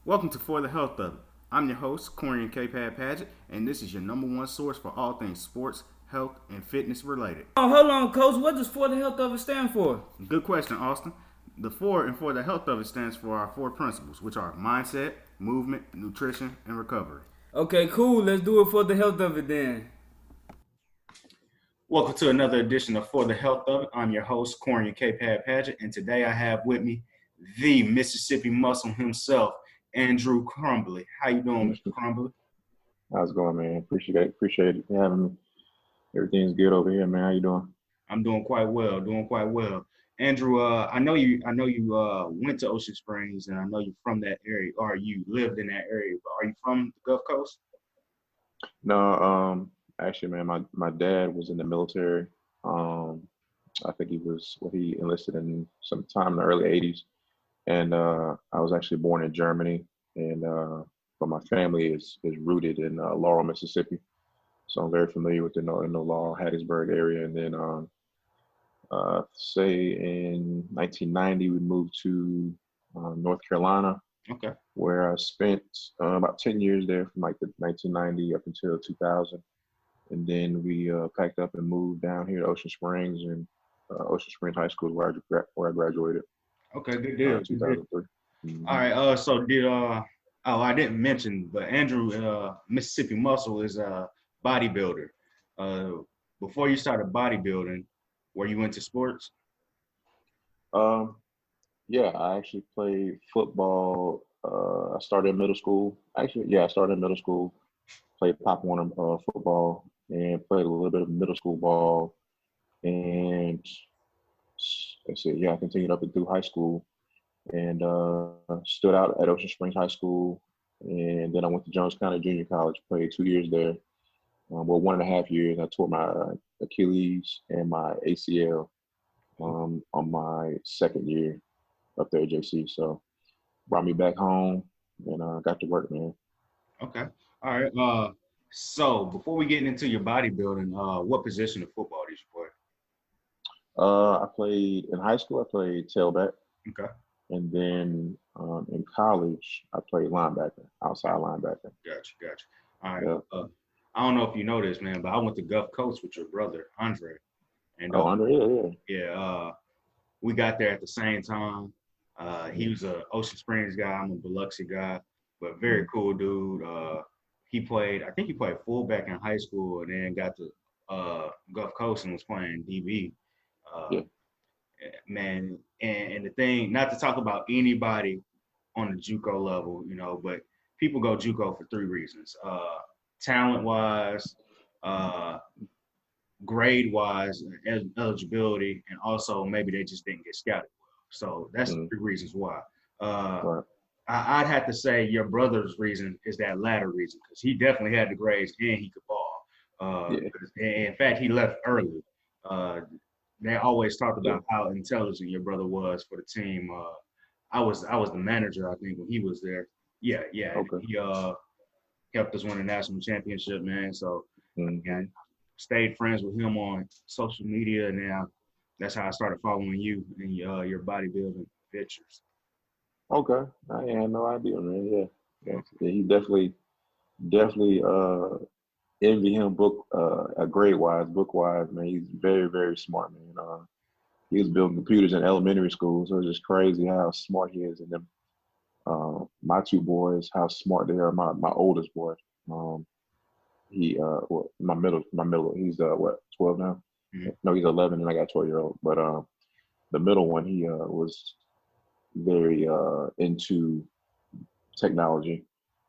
Welcome to For the Health of It. I'm your host, Corian K. Paget, and this is your number one source for all things sports, health, and fitness related. Oh, hold on, Coach. What does For the Health of It stand for? Good question, Austin. The four and For the Health of It stands for our four principles, which are mindset, movement, nutrition, and recovery. Okay, cool. Let's do it for the health of it then. Welcome to another edition of For the Health of It. I'm your host, Corian K. Paget, and today I have with me the Mississippi Muscle himself, Andrew Crumbly. How you doing, Mr. Crumbly? How's it going, man? Appreciate it having me. Everything's good over here, man. How you doing? I'm doing quite well. Doing quite well. Andrew, I know you. Went to Ocean Springs, and I know you're from that area, or you lived in that area. But are you from the Gulf Coast? No, actually, man, my dad was in the military. Um, I think he enlisted in some time in the early '80s, and I was actually born in Germany, and but my family is rooted in Laurel, Mississippi. So I'm very familiar with the Laurel, Hattiesburg area, and then say in 1990 we moved to North Carolina, Okay. where I spent about 10 years there from like the 1990 up until 2000. And then we packed up and moved down here to Ocean Springs, and Ocean Springs High School is where I graduated Okay. Good deal. in Good deal. 2003. All Mm-hmm. right. So did oh, I didn't mention, but Andrew, Mississippi Muscle is a bodybuilder. Uh, Before you started bodybuilding, were you into sports? Um, yeah, I actually played football. I started in middle school. Actually, yeah, I started in middle school. Played Pop Warner football and played a little bit of middle school ball. And let's see, yeah, I continued up and through high school and stood out at Ocean Springs High School. And then I went to Jones County Junior College, played 2 years there. Well, 1.5 years. I tore my Achilles and my ACL on my second year up there at JC. So brought me back home and got to work, man. Okay. All right. So before we get into your bodybuilding, what position of football did you play? I played in high school. I played tailback, Okay. and then in college, I played linebacker, outside linebacker. Gotcha. Gotcha. All right. Yeah. I don't know if you know this, man, but I went to Gulf Coast with your brother, Andre. And Oh, Andre, yeah. yeah, we got there at the same time. He was a Ocean Springs guy. I'm a Biloxi guy, but very cool dude. I think he played fullback in high school and then got to Gulf Coast and was playing DB. Uh, Yeah. Man, and the thing, not to talk about anybody on the JUCO level, but people go JUCO for three reasons: talent wise, uh, grade wise, eligibility, and also maybe they just didn't get scouted well. So that's the Mm, three reasons why. Uh, right. I'd have to say your brother's reason is that latter reason because he definitely had the grades and he could ball. Yeah. In fact, he left early. Uh, they always talked Yeah. about how intelligent your brother was for the team. I was the manager, I think, when he was there. Yeah, yeah. Okay. He helped us win a national championship, man. So Hmm. I stayed friends with him on social media, and now that's how I started following you and your bodybuilding pictures. Okay. I had no idea, man. Yeah. Yeah. Yeah, he definitely envy him grade wise, book wise, man. He's very, very smart, man. He was building computers in elementary school, so it's just crazy how smart he is. And then my two boys, how smart they are. My oldest boy, um, my middle, he's what 12 now. Mhm. No, he's 11, and I got a 12-year-old. But the middle one, he was very into technology.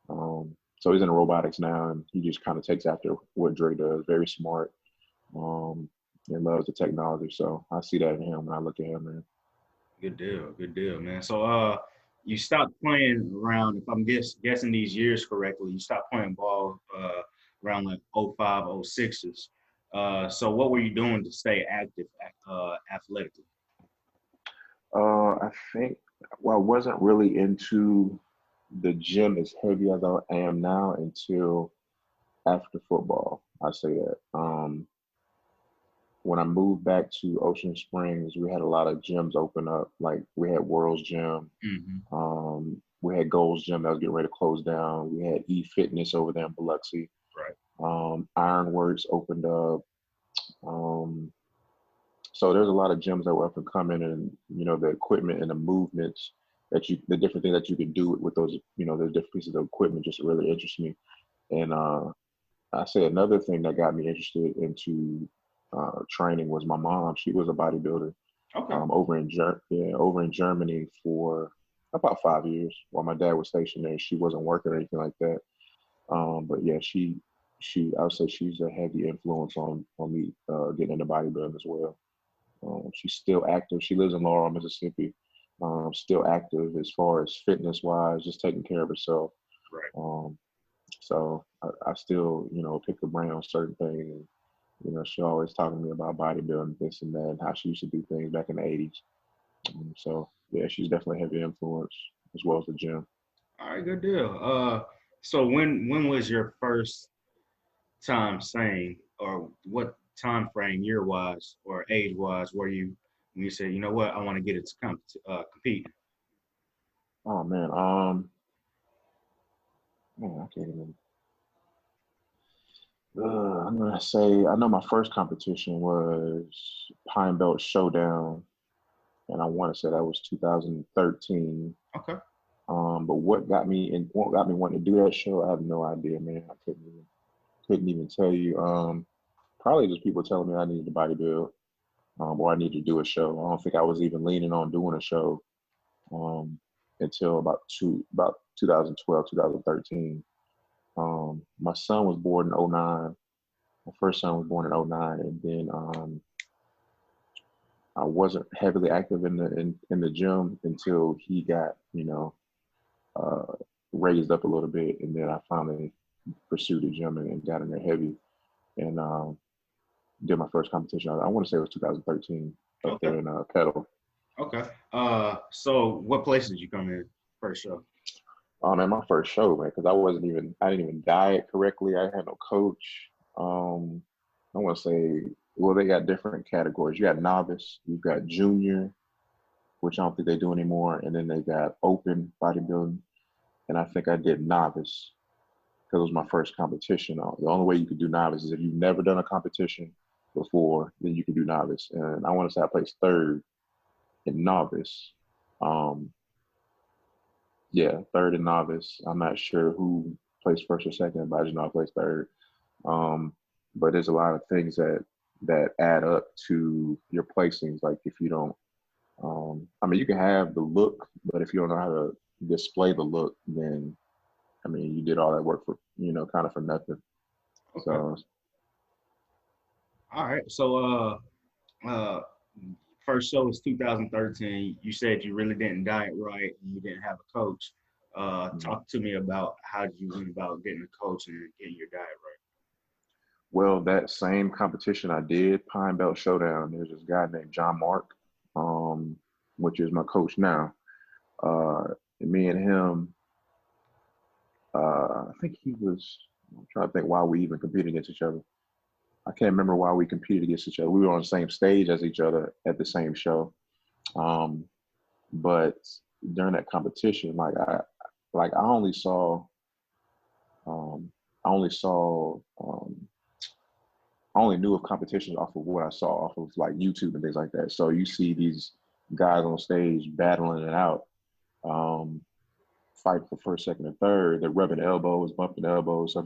So he's in robotics now, and he just kind of takes after what Dre does. Very smart, um, and loves the technology. So I see that in him when I look at him, man. Good deal, man. So you stopped playing around, if I'm guessing these years correctly, you stopped playing ball around like '05, '06s. So what were you doing to stay active athletically? I think well, I wasn't really into the gym as heavy as I am now until after football. I say that. When I moved back to Ocean Springs, we had a lot of gyms open up. Like we had World's Gym, Hmm. we we had Gold's Gym that was getting ready to close down. We had E Fitness over there in Biloxi. Right. Ironworks opened up. So there's a lot of gyms that were up and coming, and the equipment and the movements the different things that you can do with those, the different pieces of equipment just really interests me. And I say another thing that got me interested into training was my mom. She was a bodybuilder. Okay. Over in Germany for about 5 years while my dad was stationed there. She wasn't working or anything like that. But yeah, I would say she's a heavy influence on me getting into bodybuilding as well. She's still active. She lives in Laurel, Mississippi. Still active as far as fitness wise, just taking care of herself. Right. So I still, pick the brain on certain things. And, she always talking to me about bodybuilding, this and that, and how she used to do things back in the 80s. So yeah, she's definitely a heavy influence as well as the gym. All right, good deal. So when was your first time saying, or what time frame, year wise or age wise, when you said, you know what, I want to get it to compete? Oh man, I can't even. I'm gonna say I know my first competition was Pine Belt Showdown, and I want to say that was 2013. Okay. But what got me wanting to do that show, I have no idea, man. I couldn't even tell you. Probably just people telling me I needed to bodybuild, or I needed to do a show. I don't think I was even leaning on doing a show until about 2012, 2013. My son was born in 2009. My first son was born in 2009, and then I wasn't heavily active in the gym until he got raised up a little bit, and then I finally pursued the gym and got in there heavy, and did my first competition. I want to say it was 2013 up there in Kettle. Okay. So what place did you come in first show? Man, my first show, man, because I didn't even diet correctly. I had no coach. I want to say, well, they got different categories. You got novice, you've got junior, which I don't think they do anymore, and then they got open bodybuilding. And I think I did novice because it was my first competition. The only way you could do novice is if you've never done a competition before, then you can do novice. And I want to say I placed third in novice. Third in novice. I'm not sure who placed first or second, but I just know I placed third. But there's a lot of things that add up to your placings. Like if you don't, you can have the look, but if you don't know how to display the look, then you did all that work for kind of for nothing. Okay. So. All right. So first show was 2013. You said you really didn't diet right and you didn't have a coach. Talk to me about how you went about getting a coach and getting your diet right. Well, that same competition I did, Pine Belt Showdown, there's this guy named John Mark, which is my coach now. And me and him, I think I'm trying to think why we even competed against each other. I can't remember why we competed against each other. We were on the same stage as each other at the same show. But during that competition, I only knew of competitions off of what I saw off of like YouTube and things like that. So you see these guys on stage battling it out, fight for first, second, and third. They're rubbing elbows, bumping elbows. So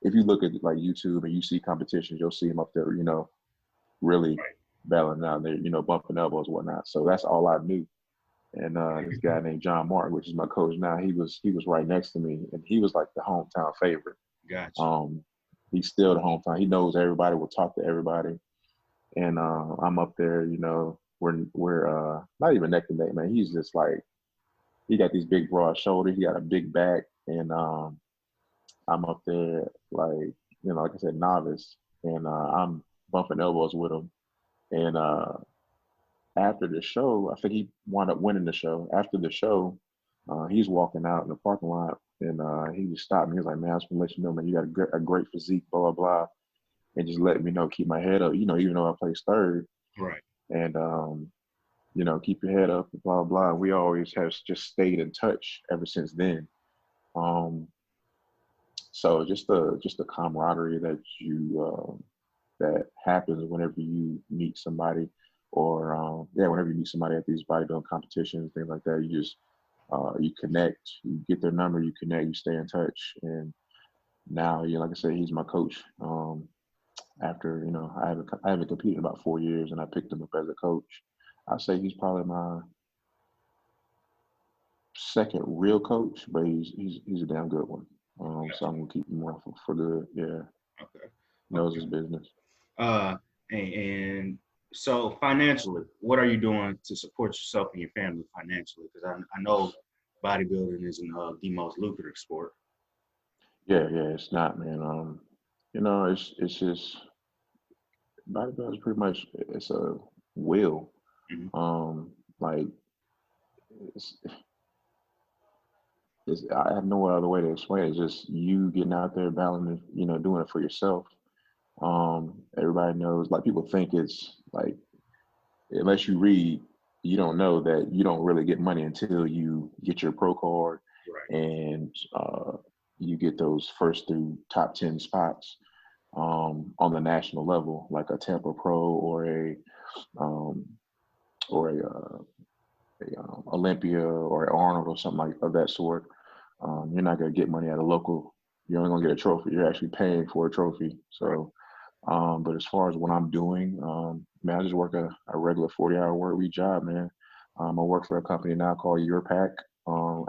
if you look at like YouTube and you see competitions, you'll see them up there, really battling out there, bumping elbows and whatnot. So that's all I knew. And this guy named John Martin, which is my coach now, he was right next to me, and he was like the hometown favorite. Gotcha. He's still the hometown. He knows everybody. Will talk to everybody. And I'm up there. We're not even neck to neck, man. He's just like, he got these big broad shoulders. He got a big back, and I'm up there like like I said, novice, and I'm bumping elbows with him. And after the show, I think he wound up winning the show. After the show, he's walking out in the parking lot, and he just stopped me. He was like, "Man, I just want to let you know, man, you got a great physique, blah, blah, blah." And just let me know, keep my head up, even though I placed third. Right. And keep your head up, blah blah. We always have just stayed in touch ever since then. Um, so just the camaraderie that happens whenever you meet somebody, or whenever you meet somebody at these bodybuilding competitions, things like that. You connect, you get their number, you connect, you stay in touch, and now, like I said, he's my coach. After I haven't competed in about 4 years, and I picked him up as a coach. I'd say he's probably my second real coach, but he's a damn good one. So I'm gonna keep him on for good. Yeah, Okay. knows his business. Uh, and so financially, what are you doing to support yourself and your family financially? Because I know bodybuilding isn't the most lucrative sport. Yeah, it's not, man. It's just bodybuilding is pretty much it's a will. Mhm. Like it's, I have no other way to explain it. It's just you getting out there battling, doing it for yourself. Everybody knows, like people think it's like unless you read, you don't know that you don't really get money until you get your pro card Right. and you get those first through top 10 spots on the national level, like a Tampa Pro um, or a Olympia or Arnold or something like of that sort. You're not gonna get money at a local. You're only gonna get a trophy. You're actually paying for a trophy. So, but as far as what I'm doing, man, I just work a regular 40-hour work week job, man. I work for a company now called Pack.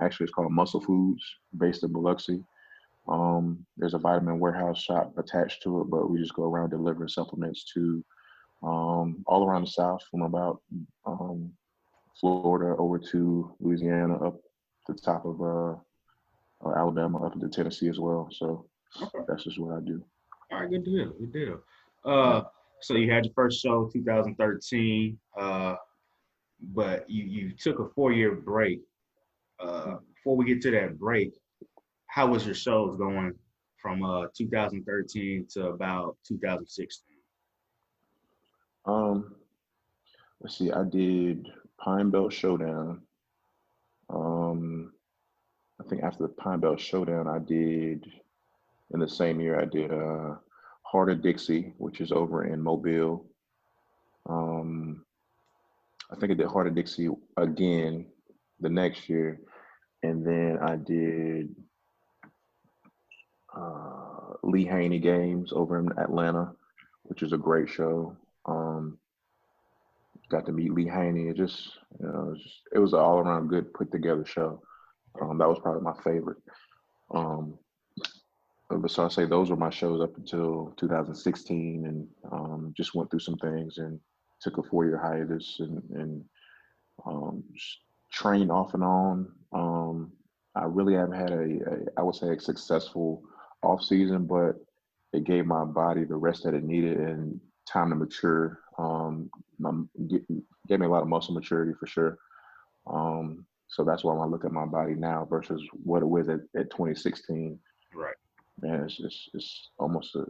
Actually, it's called Muscle Foods, based in Biloxi. There's a vitamin warehouse shop attached to it, but we just go around delivering supplements to all around the South, from about Florida over to Louisiana, up the top of Alabama, up into Tennessee as well. So Okay. that's just what I do. All right. Good deal. Good deal. Yeah. So you had your first show 2013, but you took a 4-year break. Before we get to that break, how was your shows going from 2013 to about 2016? Um, let's see. I did Pine Belt Showdown. Um, I think after the Pine Belt Showdown, I did in the same year. I did Heart of Dixie, which is over in Mobile. Um, I think I did Heart of Dixie again the next year, and then I did Lee Haney Games over in Atlanta, which is a great show. Got to meet Lee Haney. It was an all around good put together show. That was probably my favorite. Um, so I say those were my shows up until 2016, and just went through some things and took a 4-year hiatus and just trained off and on. I really haven't had I would say a successful off season, but it gave my body the rest that it needed and time to mature. Gave me a lot of muscle maturity for sure. So that's why when I look at my body now versus what it was at 2016, Right. man, it's almost a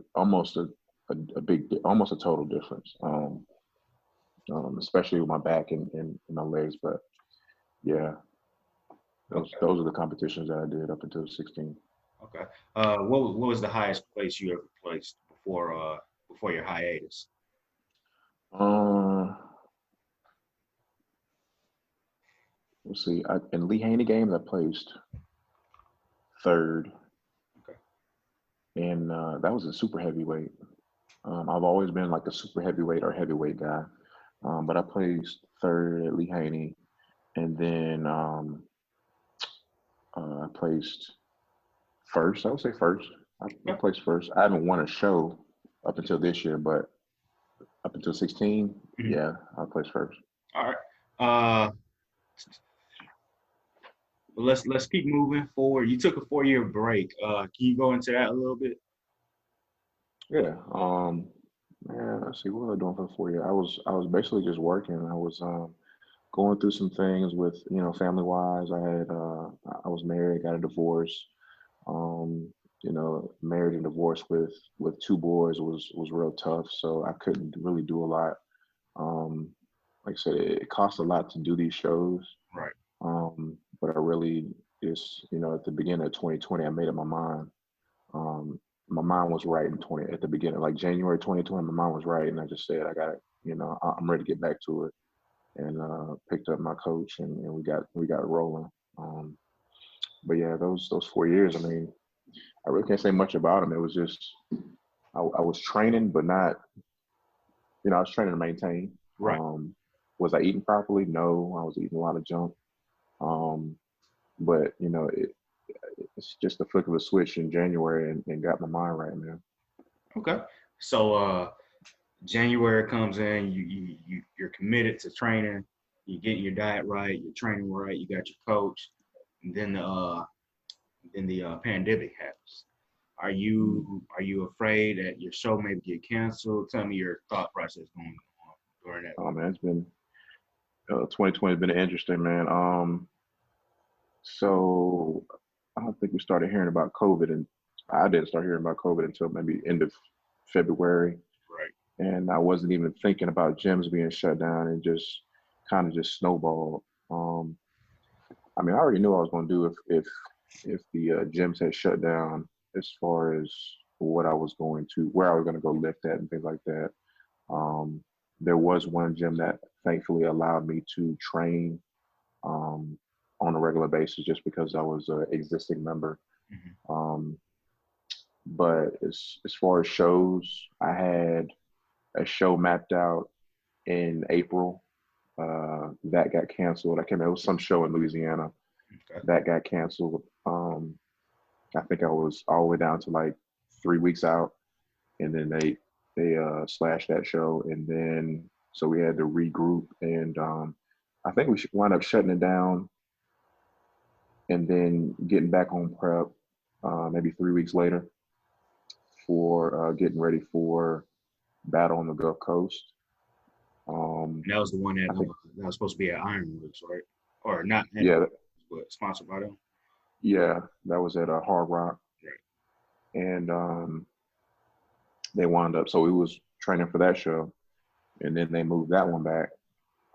total difference. Especially with my back and my legs. But yeah, Okay. those are the competitions that I did up until 16. Okay. What was the highest place you ever placed before your hiatus? Uh, let's see. In Lee Haney games, I placed third, Okay. and that was a super heavyweight. I've always been like a super heavyweight or heavyweight guy, but I placed third at Lee Haney, and then I placed first. I would say first. I Yeah. placed first. I haven't won a show up until this year, but up until 16, Mhm. yeah, I placed first. All right. Uh, let's keep moving forward. You took a 4-year break. Can you go into that a little bit? Yeah. Man, let's see, what was I doing for 4 years? I was basically just working. I was going through some things with, family wise. I was married, got a divorce. Um, married and divorced with two boys was real tough. So I couldn't really do a lot. Um, like I said, it costs a lot to do these shows. Right. But I really just, at the beginning of 2020, I made up my mind. My mind was right at the beginning, like January 2020, my mind was right. And I just said, I got it, I'm ready to get back to it. And picked up my coach and we got rolling. But yeah, those 4 years, I mean, I really can't say much about them. It was just, I was training, but not, I was training to maintain. Right. Was I eating properly? No, I was eating a lot of junk. But it's just a flick of a switch in January and got my mind right, man. Okay. So January comes in, you're committed to training, you're getting your diet right, you're training right, you got your coach, and then the pandemic happens. Are you afraid that your show may get canceled? Tell me your thought process going on during that. Oh man, it's been 2020 has been interesting, man. So I don't think we started hearing about COVID, and I didn't start hearing about COVID until maybe end of February. Right. And I wasn't even thinking about gyms being shut down, and just kind of just snowballed. I mean, I already knew what I was going to do if the gyms had shut down, as far as where I was going to go lift at and things like that. There was one gym that thankfully allowed me to train on a regular basis just because I was an existing member. Mm-hmm. But as far as shows, I had a show mapped out in April. That got canceled. It was some show in Louisiana. Okay. That got canceled. I think I was all the way down to like 3 weeks out, and then they slashed that show, and then so we had to regroup, and I think we should wind up shutting it down, and then getting back on prep maybe 3 weeks later for getting ready for Battle on the Gulf Coast. And that was the one that was supposed to be at Ironworks, right? Or not? Yeah, but sponsored by them. Yeah, that was at Hard Rock. Right. And they wound up, so we was training for that show, and then they moved that one back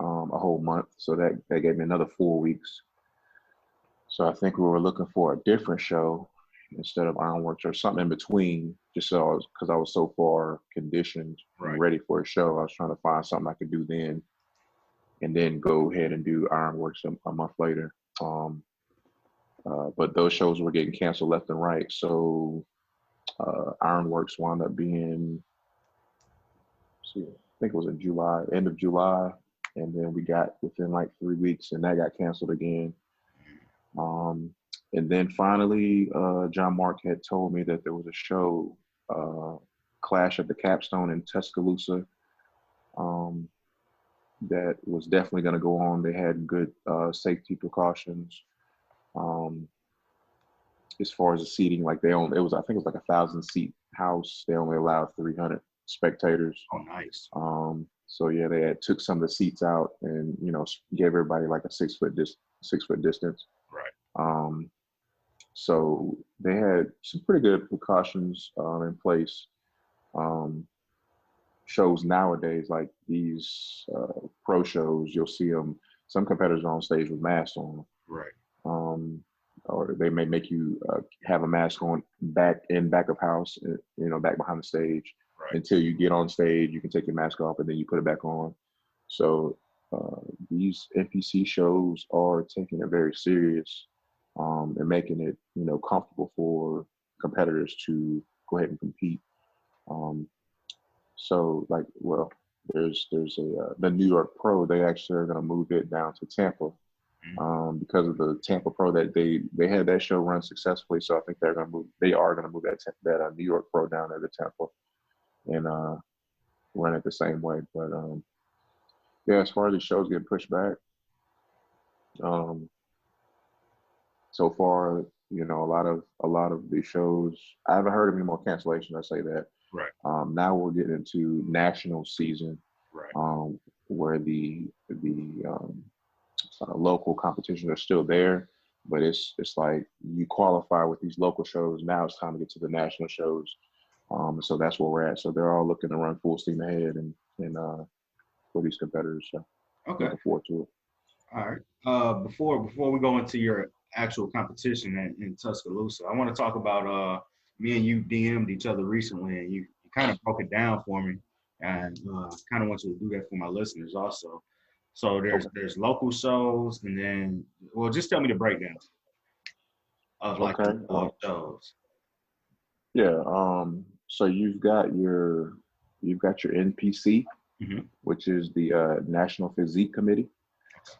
a whole month. So that gave me another 4 weeks. So I think we were looking for a different show instead of Ironworks or something in between, just so because I was so far conditioned and ready for a show. I was trying to find something I could do then, and then go ahead and do Ironworks a month later. But those shows were getting canceled left and right. So Ironworks wound up being, I think it was in July, end of July. And then we got within like 3 weeks, and that got canceled again. And then finally, John Mark had told me that there was a show, Clash at the Capstone in Tuscaloosa, that was definitely going to go on. They had good safety precautions. As far as the seating, like I think it was like 1,000 seat house. They only allowed 300 spectators. Oh, nice. So yeah, they took some of the seats out and gave everybody like a 6 foot distance. Right. So they had some pretty good precautions in place. Shows nowadays, like these pro shows, you'll see them. Some competitors are on stage with masks on. Right. Or they may make you have a mask on back of house, back behind the stage. Right. Until you get on stage, you can take your mask off and then you put it back on. So these NPC shows are taking it very serious and making it, comfortable for competitors to go ahead and compete. So there's the New York Pro. They actually are going to move it down to Tampa. Because of the Tampa Pro that they had that show run successfully, so I think they are going to move that New York Pro down there to Tampa and run it the same way. But yeah, as far as the shows getting pushed back, so far, a lot of the shows, I haven't heard of any more cancellations. I say that. Right. Now we're getting into national season, right. Where the local competitions are still there, but it's like you qualify with these local shows. Now it's time to get to the national shows. So that's where we're at. So they're all looking to run full steam ahead and for these competitors. So. Okay. Looking forward to it. All right. Before we go into your actual competition in Tuscaloosa, I want to talk about me and you DM'd each other recently, and you kind of broke it down for me, and kind of want you to do that for my listeners also. So there's Okay. there's local shows, and then just tell me the breakdown of like Okay. the shows. Yeah. So you've got your NPC, Hmm. which is the National Physique Committee.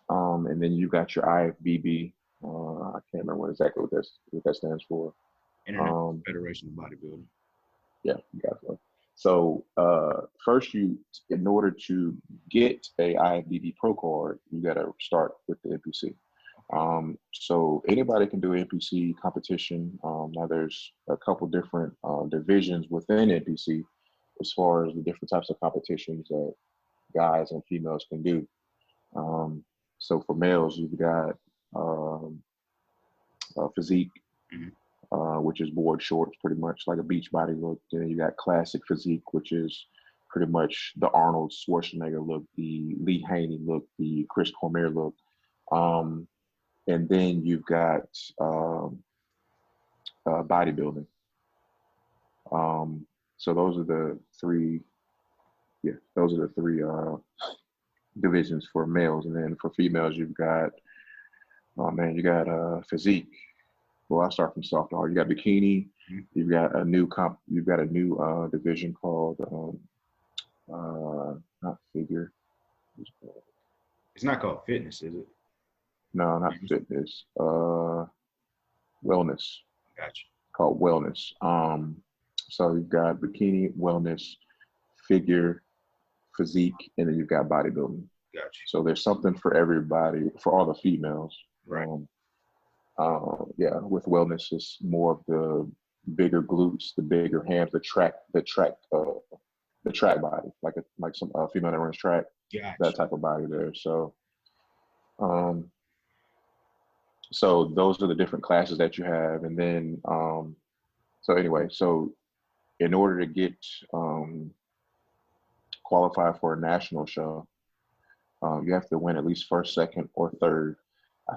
And then you got your IFBB. I can't remember what that stands for. International Um, Federation of Bodybuilding. yeah, you got it. So first, in order to get a IFBB Pro card, you got to start with the NPC. So anybody can do NPC competition. Now there's a couple different divisions within NPC as far as the different types of competitions that guys and females can do. Um, so for males, you've got um, physique, Hmm. which is board shorts, pretty much like a beach body look. Then you got classic physique, which is pretty much the Arnold Schwarzenegger look, the Lee Haney look, the Chris Cormier look. Um, and then you've got bodybuilding. Um, so those are the three. Yeah, those are the three divisions for males, and then for females, you've got you got physique. Well, I'll start from soft to hard. You got bikini. Hmm. You've got a new division called not figure. It's not called fitness, is it? No, not fitness. Wellness. Gotcha. Called wellness. So you've got bikini, wellness, figure, physique, and then you've got bodybuilding. Gotcha. So there's something for everybody, for all the females. Right. Yeah, with wellness, it's more of the bigger glutes, the bigger hams, the track body, like some female that runs track, Gotcha. that type of body there. Um, so those are the different classes that you have, and then so in order to get qualified for a national show, you have to win at least first, second, or third. I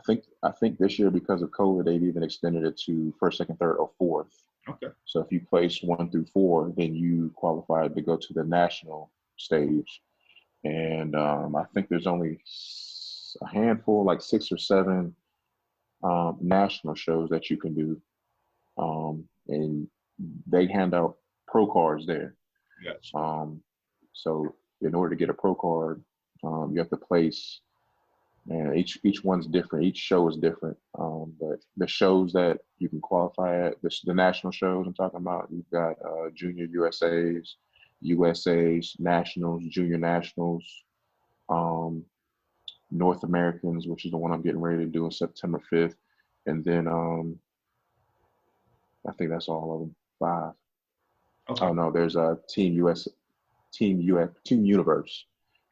think this year, because of COVID, they've even extended it to first, second, third, or fourth. Okay. So if you place 1 through 4, then you qualified to go to the national stage. And I think there's only a handful, like 6 or 7 national shows that you can do. And they hand out pro cards there. Gotcha. So in order to get a pro card, you have to place, and each one's different. Each show is different. But the shows that you can qualify at, the national shows I'm talking about, you've got junior USA's, nationals, junior nationals, North Americans, which is the one I'm getting ready to do on September 5th. And then I think that's all of them, 5. Okay. Oh no, there's a Team Universe.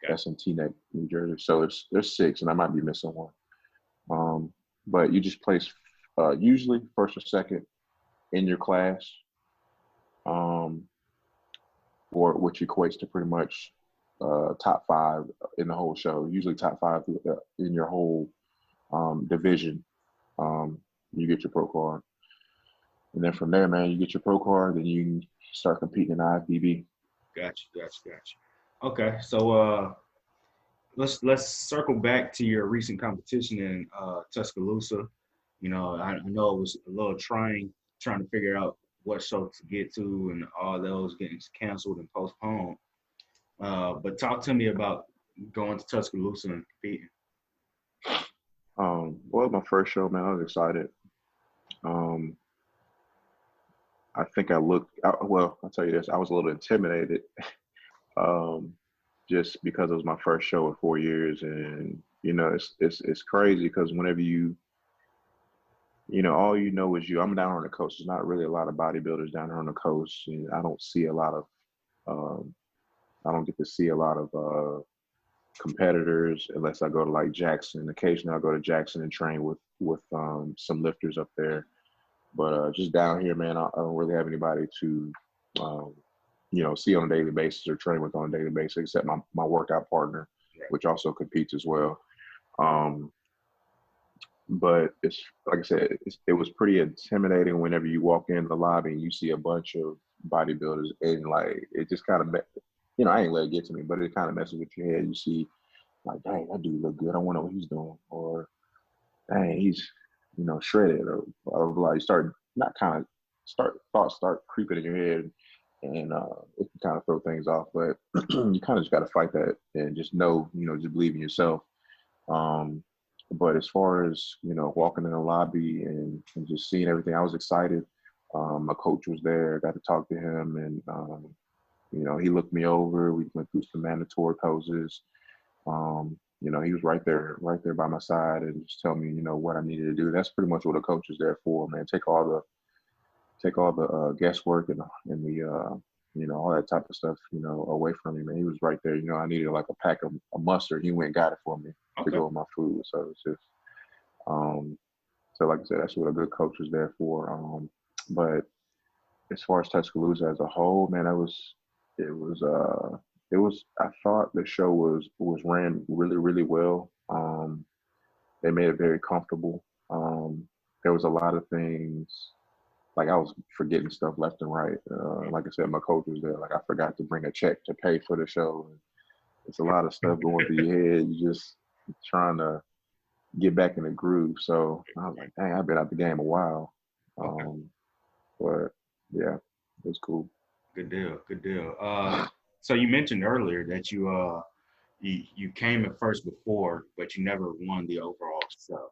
Okay. That's in Teaneck, New Jersey. So there's 6, and I might be missing one. But you just place usually first or second in your class, or which equates to pretty much top 5 in the whole show. Usually top 5 in your whole division. You get your pro card, and then from there, man, you get your pro card, then you can start competing in IFBB. Gotcha. Okay, so let's circle back to your recent competition in Tuscaloosa. You know, I know it was a little trying to figure out what show to get to, and all those getting canceled and postponed. But talk to me about going to Tuscaloosa and competing. Well, my first show, man, I was excited. I think well, I'll tell you this, I was a little intimidated, just because it was my first show in 4 years. And, it's crazy because whenever all is you. I'm down on the coast. There's not really a lot of bodybuilders down here on the coast. And I don't see a lot of, I don't get to see a lot of competitors unless I go to like Jackson. Occasionally I'll go to Jackson and train with some lifters up there. But just down here, man, I don't really have anybody to, see on a daily basis or train with on a daily basis except my workout partner. which also competes as well. Um, but it's like I said, it was pretty intimidating whenever you walk in the lobby and you see a bunch of bodybuilders, and like it just kind of, I ain't let it get to me, but it kind of messes with your head. You see, like, dang, that dude look good. I wonder what he's doing, or dang, he's shredded, or blah blah blah. You thoughts start creeping in your head, and it can kind of throw things off. But you kind of just got to fight that and just just believe in yourself. But as far as, walking in the lobby and just seeing everything, I was excited. My coach was there, got to talk to him, and, he looked me over. We went through some mandatory poses. He was right there by my side and just tell me, what I needed to do. That's pretty much what a coach is there for, man. Take all the guesswork and the, all that type of stuff, away from me, man. He was right there. I needed like a pack of mustard. He went and got it for me to go with my food. So it's just, so like I said, that's what a good coach is there for. But as far as Tuscaloosa as a whole, man, I thought the show was ran really, really well. They made it very comfortable. There was a lot of things, like I was forgetting stuff left and right. Like I said, my coach was there. Like I forgot to bring a check to pay for the show. It's a lot of stuff going through your head. You just trying to get back in the groove. So I was like, dang, I've been out the game a while. But yeah, it was cool. Good deal. So you mentioned earlier that you came in first before, but you never won the overall. So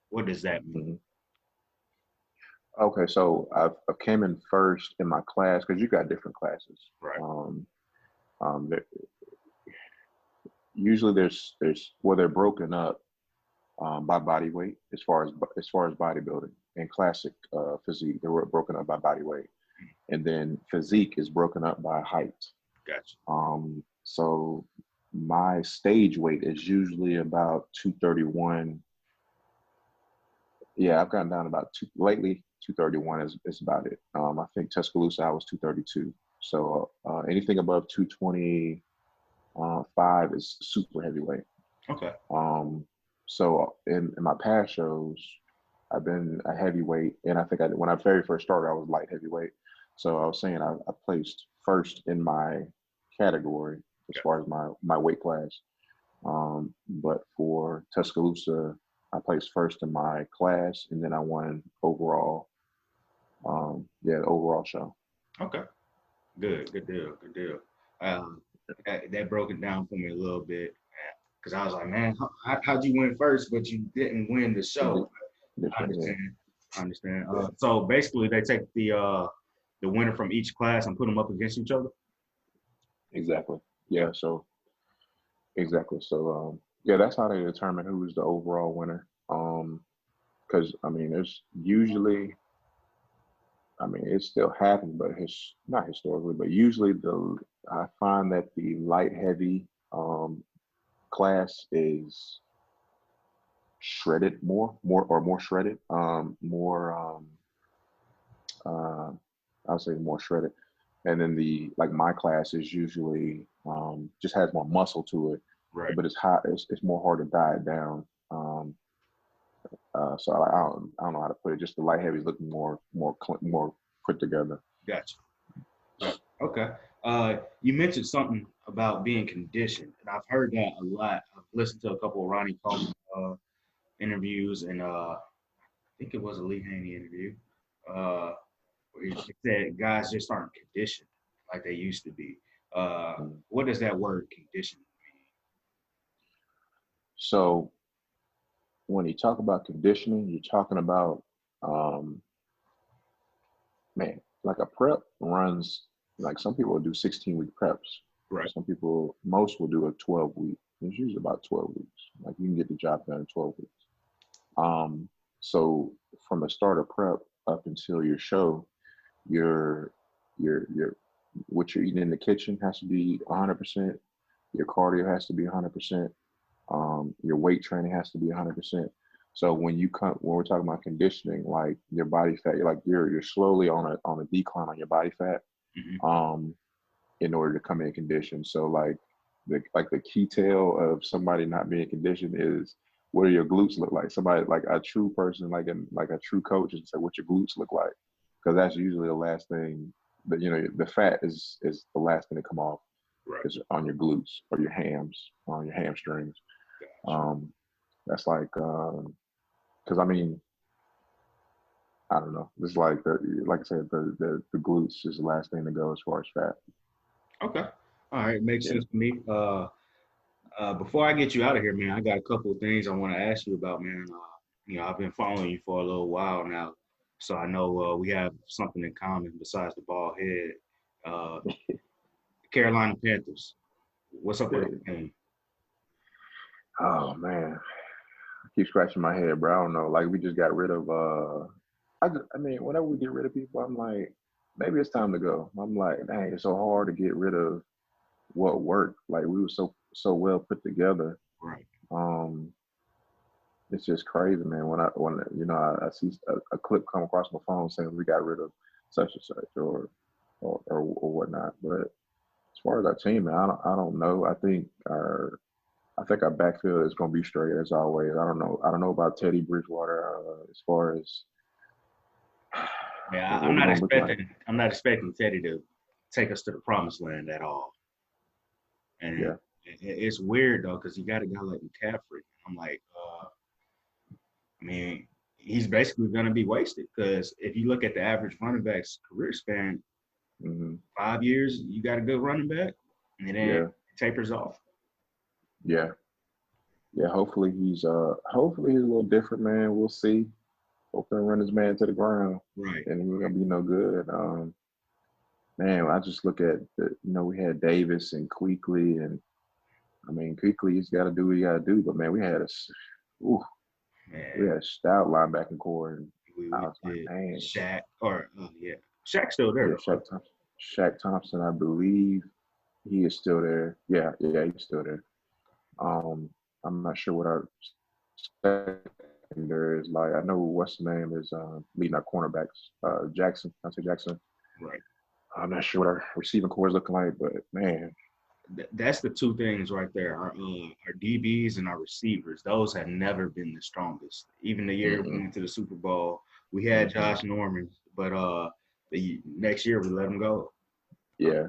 what does that mean? Okay, so I came in first in my class because you got different classes. Right. Usually they're broken up by body weight as far as bodybuilding and classic physique. They were broken up by body weight, and then physique is broken up by height. Gotcha. So my stage weight is usually about 231. Yeah, I've gotten down about lately. 231 is about it. I think Tuscaloosa I was 232. So anything above 225 is super heavyweight. Okay. So in my past shows, I've been a heavyweight, and I think when I very first started, I was light heavyweight. So I was saying I placed first in my category as far as my weight class. But for Tuscaloosa, I placed first in my class, and then I won overall. The overall show. Okay. Good deal. That broke it down for me a little bit, because I was like, man, how'd you win first, but you didn't win the show? I understand. So basically, they take the winner from each class and put them up against each other. Exactly. Yeah. So exactly. So that's how they determine who's the overall winner. Because there's usually, it still happens, but not historically, but usually I find that the light heavy class is shredded more shredded, I would say more shredded. And then my class is usually just has more muscle to it, right? But it's more hard to diet down. So I don't know how to put it. Just the light heavies look more put together. Gotcha. Okay. You mentioned something about being conditioned, and I've heard that a lot. I've listened to a couple of Ronnie Coleman interviews, and I think it was a Lee Haney interview, where he said guys just aren't conditioned like they used to be. What does that word conditioned mean? So when you talk about conditioning, you're talking about, like a prep runs, like some people will do 16-week preps. Right. Most will do a 12-week. It's usually about 12 weeks. Like you can get the job done in 12 weeks. So from the start of prep up until your show, your what you're eating in the kitchen has to be 100%. Your cardio has to be 100%. Your weight training has to be 100%. So when we're talking about conditioning, like your body fat, you're slowly on a decline on your body fat, mm-hmm. In order to come in condition. So like the key tell of somebody not being conditioned is what do your glutes look like? Somebody like a true person, like a true coach, and say what your glutes look like, because that's usually the last thing. That the fat is the last thing to come off. Right. Is on your glutes or your hams, or on your hamstrings. Gotcha. That's like because I mean, I don't know. It's like like I said, the glutes is the last thing to go as far as fat. Okay. All right. Makes sense to me. Before I get you out of here, man, I got a couple of things I want to ask you about, man. I've been following you for a little while now, so I know we have something in common besides the bald head. Carolina Panthers. What's up with that game? Oh man, I keep scratching my head, bro. I don't know. Like we just got rid of. I mean, whenever we get rid of people, I'm like, maybe it's time to go. I'm like, dang, it's so hard to get rid of what worked. Like we were so well put together. Right. It's just crazy, man. When I see a clip come across my phone saying we got rid of such and such or whatnot. But as far as our team, man, I don't know. I think our backfield is going to be straight as always. I don't know about Teddy Bridgewater as far as. Yeah, I'm not expecting Teddy to take us to the promised land at all. And yeah, it's weird though, because you got a guy like McCaffrey. I'm like, I mean, he's basically going to be wasted because if you look at the average running back's career span, 5 years, you got a good running back, and then it tapers off. Yeah. Hopefully he's a little different, man. We'll see. Hopefully run his man to the ground, right? And we're gonna be no good. Man, I just look at we had Davis and Kuechly, and I mean Kuechly, he's got to do what he got to do. But man, we had a stout linebacking core, and I was like, man, Shaq's still there. Yeah, Shaq Thompson, I believe he is still there. Yeah, he's still there. I'm not sure what our secondary is like. I know what's the name is leading our cornerbacks, Jackson. I say Jackson. Right. I'm not sure what our receiving core is looking like, but man, that's the two things right there. Our DBs and our receivers, those have never been the strongest. Even the year we went to the Super Bowl, we had Josh Norman, but the next year we let him go. Yeah.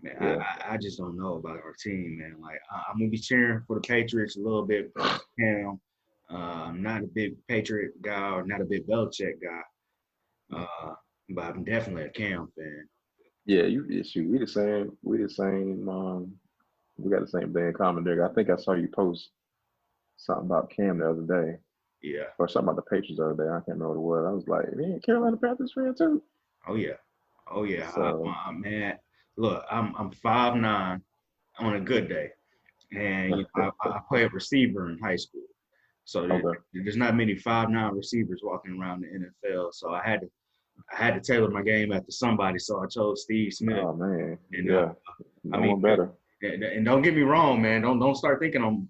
Man, I just don't know about our team, man. Like I'm gonna be cheering for the Patriots a little bit. I'm not a big Patriot guy or not a big Belichick guy, but I'm definitely a Cam fan. Yeah, we the same. We the same. We got the same thing in common there. I think I saw you post something about Cam the other day. Yeah. Or something about the Patriots the other day. I can't remember what it was. I was like, man, Carolina Panthers fan too. Oh yeah. So, Man, look, I'm 5'9" on a good day, and I played receiver in high school. So there's not many 5'9" receivers walking around the NFL. So I had to tailor my game after somebody. So I chose Steve Smith. Oh man, and, no one better. And don't get me wrong, man. Don't start thinking I'm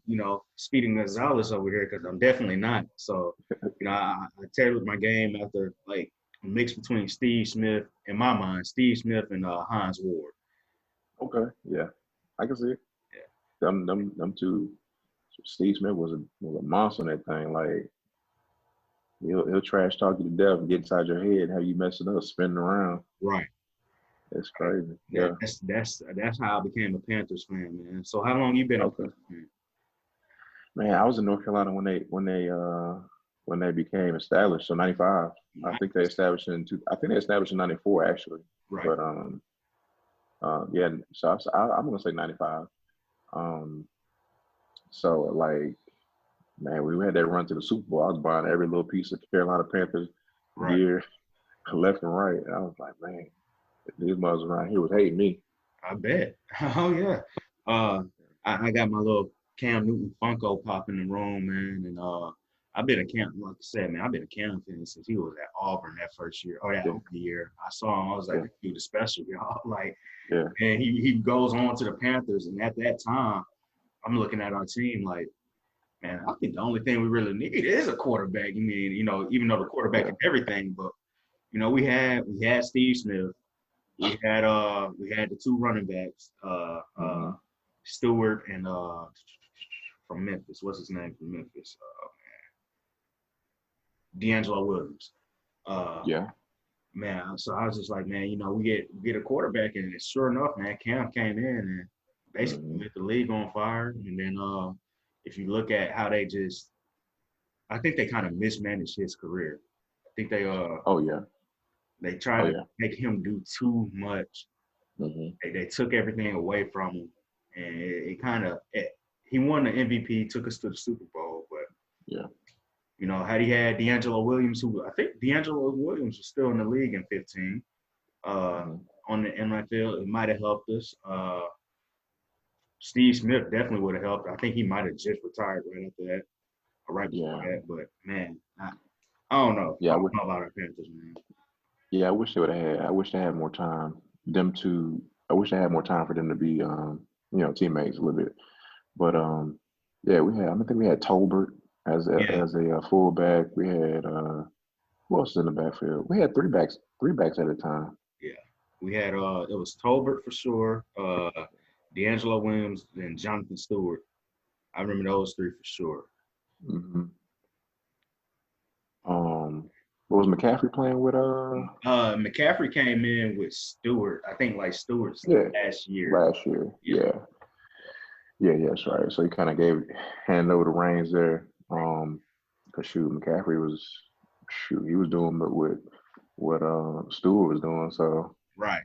Speedy Gonzalez over here, because I'm definitely not. So I tailored my game after like a mix between Steve Smith, in my mind, Steve Smith and Hines Ward. Okay, yeah, I can see it. Yeah, them two. Steve Smith was a monster on that thing. Like he'll trash talk you to death and get inside your head and have you messing up, spinning around. Right. It's crazy. Yeah. That's how I became a Panthers fan, man. So how long you been a Panthers fan? Man, I was in North Carolina when they became established. So '95. I think they established in 94 actually. Right. But yeah. So I'm gonna say '95. So like, man, we had that run to the Super Bowl. I was buying every little piece of Carolina Panthers gear, left and right. And I was like, man, these mothers around here was hating me. I bet. Oh yeah. I got my little Cam Newton Funko Pop in the room, man, and I've been a Cam, like I said, man, I've been a Cam fan since he was at Auburn that first year, or that year. I saw him, I was like, this dude is special, y'all. Like, and he goes on to the Panthers, and at that time, I'm looking at our team like, man, I think the only thing we really need is a quarterback. I mean, even though the quarterback is everything, but we had Steve Smith, we had the two running backs, Stewart and from Memphis. What's his name from Memphis? D'Angelo Williams. Yeah. Man, so I was just like, man, we get a quarterback, and sure enough, man, Cam came in and basically lit the league on fire. And then if you look at how I think they kind of mismanaged his career. I think they Oh yeah. they tried to make him do too much. Mm-hmm. They took everything away from him, and he won the MVP, took us to the Super Bowl, but yeah. Had he had D'Angelo Williams, who I think D'Angelo Williams was still in the league in 15, on the NFL, it might have helped us. Steve Smith definitely would have helped. I think he might have just retired right after that, or right before that. But man, I don't know. Yeah, I don't know about our Panthers, man. Yeah, I wish they would have had. I wish they had more time. I wish they had more time for them to be, teammates a little bit. But yeah, I think we had Tolbert as a fullback. We had who else was in the backfield? We had three backs at a time. Yeah, we had it was Tolbert for sure, D'Angelo Williams, and Jonathan Stewart. I remember those three for sure. Mm-hmm. What was McCaffrey playing with? McCaffrey came in with Stewart. I think like Stewart's last year. Last year, yeah, that's right. So he kind of handed over the reins there. Cause McCaffrey was he was doing what Stewart was doing. So right,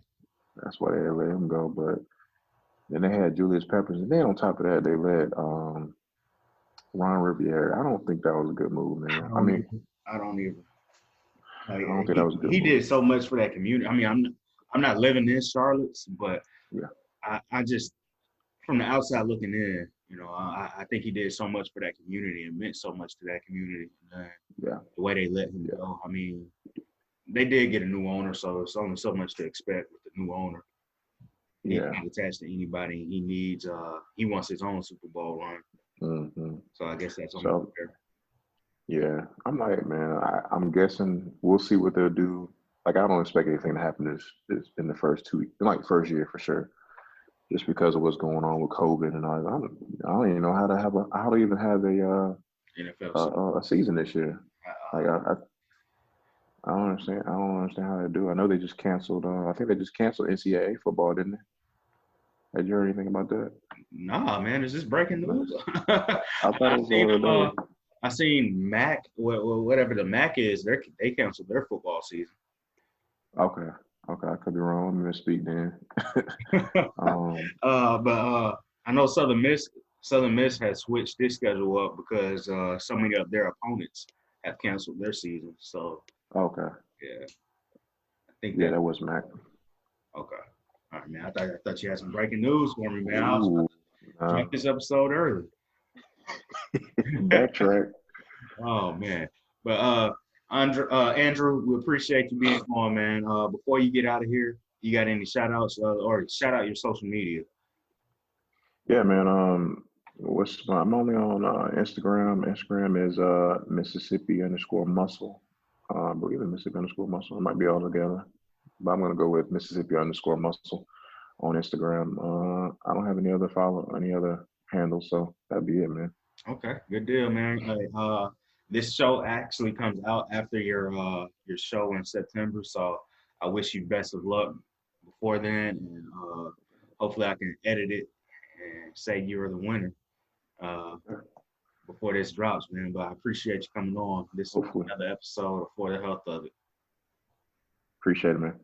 that's why they let him go. But then they had Julius Peppers, and then on top of that, they let Ron Rivera. I don't think that was a good move, man. I don't either. I don't think that was a good He move. did so much for that community. I mean, I'm not living in Charlotte, but I just from the outside looking in, I think he did so much for that community and meant so much to that community. The way they let him go. I mean, they did get a new owner, so it's only so much to expect with the new owner. He's not attached to anybody. He needs. He wants his own Super Bowl run. Mm-hmm. So I guess that's only fair. Yeah, I'm like, man, I'm guessing we'll see what they'll do. Like, I don't expect anything to happen this in the first first year for sure, just because of what's going on with COVID and all that. I don't even know how to even have a season this year. Like, I don't understand. I don't understand how they do. I know they just canceled. I think they just canceled NCAA football, didn't they? Had you heard anything about that? Nah, man. Is this breaking news? I thought it was I seen MAC, whatever the MAC is. They canceled their football season. Okay, I could be wrong. I'm gonna speak then. But I know Southern Miss has switched this schedule up because so many of their opponents have canceled their season. So okay, yeah, I think that was MAC. Okay, all right, man. I thought you had some breaking news for me, man. I was check this episode early. Backtrack. Oh man, but Andrew, we appreciate you being on, man. Before you get out of here, you got any shout outs or shout out your social media? Yeah, man. I'm only on Instagram. Instagram is Mississippi_Muscle. I believe it's Mississippi_Muscle. It might be all together, but I'm gonna go with Mississippi_Muscle on Instagram. I don't have any other handles, so that'd be it, man. Okay, good deal, man. This show actually comes out after your show in September, so I wish you best of luck before then, and hopefully I can edit it and say you're the winner before this drops, man. But I appreciate you coming on. This is another episode of For the Health of It. Appreciate it, man.